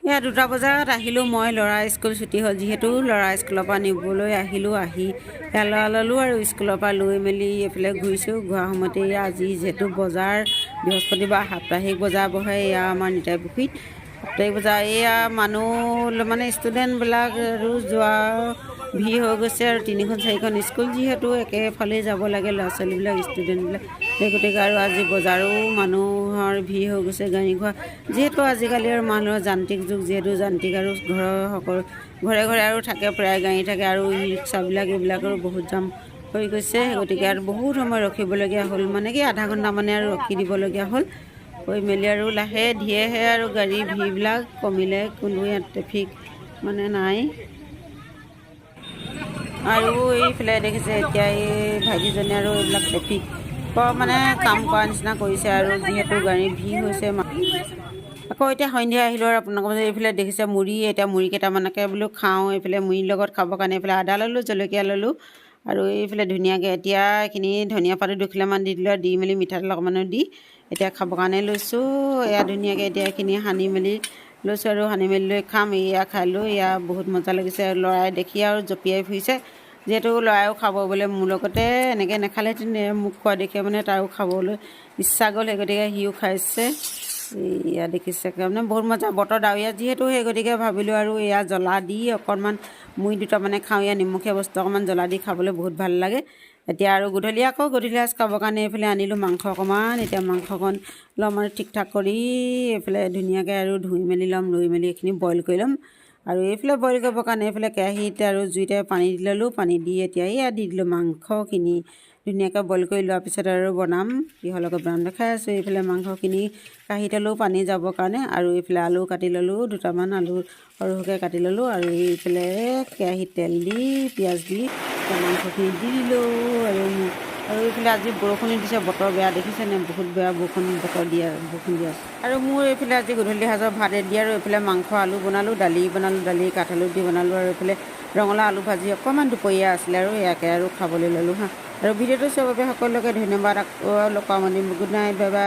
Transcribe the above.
এয়া 2টা বজাত আহিলোঁ মই। ল'ৰা স্কুল ছুটি হ'ল যিহেতু ল'ৰা স্কুলৰ পৰা নিবলৈ আহিলোঁ। আহি এয়া ল'ৰা ল'লোঁ আৰু স্কুলৰ পৰা লৈ মেলি এইফালে ঘূৰিছোঁ। ঘূৰা সময়তে এয়া আজি যিহেতু বজাৰ বৃহস্পতিবাৰ সাপ্তাহিক বজাৰ বহে এয়া আমাৰ নিতাই পুখুৰীত। সাপ্তাহিক বজাৰ এয়া মানুহ মানে ষ্টুডেণ্টবিলাক আৰু যোৱা ভিৰ হৈ গৈছে আৰু 3খন 4খন স্কুল যিহেতু একেফালেই যাব লাগে ল'ৰা ছোৱালীবিলাক ষ্টুডেণ্টবিলাক, সেই গতিকে আৰু আজি বজাৰো মানুহৰ ভিৰ হৈ গৈছে। গাড়ী ঘোঁৰা যিহেতু আজিকালি আৰু মানুহৰ যান্ত্ৰিক যুগ, যিহেতু যান্ত্ৰিক আৰু ঘৰে ঘৰে আৰু থাকে, প্ৰায় গাড়ী থাকে আৰু ই ৰিক্সাবিলাক এইবিলাকৰো বহুত জাম হৈ গৈছে। সেই গতিকে আৰু বহুত সময় ৰখিবলগীয়া হ'ল, মানে কি আধা ঘণ্টামানে আৰু ৰখি দিবলগীয়া হ'ল। হৈ মেলি আৰু লাহে ধীৰেহে আৰু গাড়ী ভিৰবিলাক কমিলে, কোনো ইয়াত ট্ৰেফিক মানে নাই। আৰু এইফালে দেখিছে এতিয়া এই ভাইটিজনে আৰু এইবিলাক ট্ৰেফিকৰ মানে কাম কৰা নিচিনা কৰিছে আৰু যিহেতু গাড়ী ভিৰ হৈছে। আকৌ এতিয়া সন্ধিয়া আহিলোঁ আৰু আপোনালোকৰ এইফালে দেখিছে মুড়ি, এতিয়া মুড়ি কেইটামানকে বোলো খাওঁ। এইফালে মুড়িৰ লগত খাবৰ কাৰণে এইফালে আদা ল'লোঁ, জলকীয়া ল'লোঁ আৰু এইফালে ধুনীয়াকৈ এতিয়া এইখিনি ধনিয়া পাতো 2 খিলামান দি দিলোঁ, দি মেলি মিঠাতেল অকণমানো দি এতিয়া খাবৰ কাৰণে লৈছোঁ। এয়া ধুনীয়াকৈ এতিয়া এইখিনি সানি মেলি লৈছোঁ আৰু সানি মেলি লৈ খাম। এয়া খাই লৈ এয়া বহুত মজা লাগিছে। ল'ৰাই দেখি আৰু জঁপিয়াই ফুৰিছে, যিহেতু ল'ৰাইও খাব বোলে মোৰ লগতে। এনেকৈ নেখালেহেঁতেন, মোক খোৱা দেখিয়ে মানে তাৰো খাবলৈ ইচ্ছা গ'ল, সেই গতিকে সিও খাইছে। এয়া দেখিছে মানে বহুত মজা। বতৰ ডাৱৰীয়া যিহেতু, সেই গতিকে ভাবিলোঁ আৰু এয়া জ্বলা দি অকণমান মুড়ি 2টা মানে খাওঁ। এয়া নিমখীয়া বস্তু অকণমান জ্বলা দি খাবলৈ বহুত ভাল লাগে। এতিয়া আৰু গধূলি সাঁজ খাবৰ কাৰণে এইফালে আনিলোঁ মাংস অকণমান। এতিয়া মাংসকণ ল'ম আৰু ঠিক ঠাক কৰি এইফালে ধুনীয়াকৈ আৰু ধুই মেলি ল'ম, লৈ মেলি এইখিনি বইল কৰি ল'ম। আৰু এইফালে বইল কৰিবৰ কাৰণে এইফালে কেৰাহীতে আৰু জুইতে পানী দি ল'লোঁ। পানী দি এতিয়া এয়া দি দিলোঁ মাংসখিনি। ধুনীয়াকৈ বইল কৰি লোৱাৰ পিছত আৰু বনাম, কিহৰ লগত বনাম দেখাই আছোঁ। এইফালে মাংসখিনি কাঢ়ি থ'লোঁ পানী যাবৰ কাৰণে, আৰু এইফালে আলু কাটি ল'লোঁ, 2টামান আলু সৰু সৰুকৈ কাটি ল'লোঁ। আৰু এইফালে কেৰাহীত তেল দি পিঁয়াজ দি মাংসখিনি দি দিলোঁ। আৰু এইফালে আজি বৰষুণ দিছে, বতৰ বেয়া দেখিছেনে, বহুত বেয়া বৰষুণ দি আছে। আৰু মোৰ এইফালে আজি গধূলি সাঁজৰ ভাত ৰেডি আৰু এইফালে মাংস আলু বনালোঁ, দালি কাঠআলু দি বনালোঁ। আৰু এইফালে ৰঙালাও আলু ভাজি অকণমান দুপৰীয়া আছিলে আৰু ইয়াকে আৰু খাবলৈ ল'লোঁ আৰু ভিডিঅ'টো চোৱাৰ বাবে সকলোকে ধন্যবাদ। আকৌ লগ পাম, গুড নাইট, বাই বাই।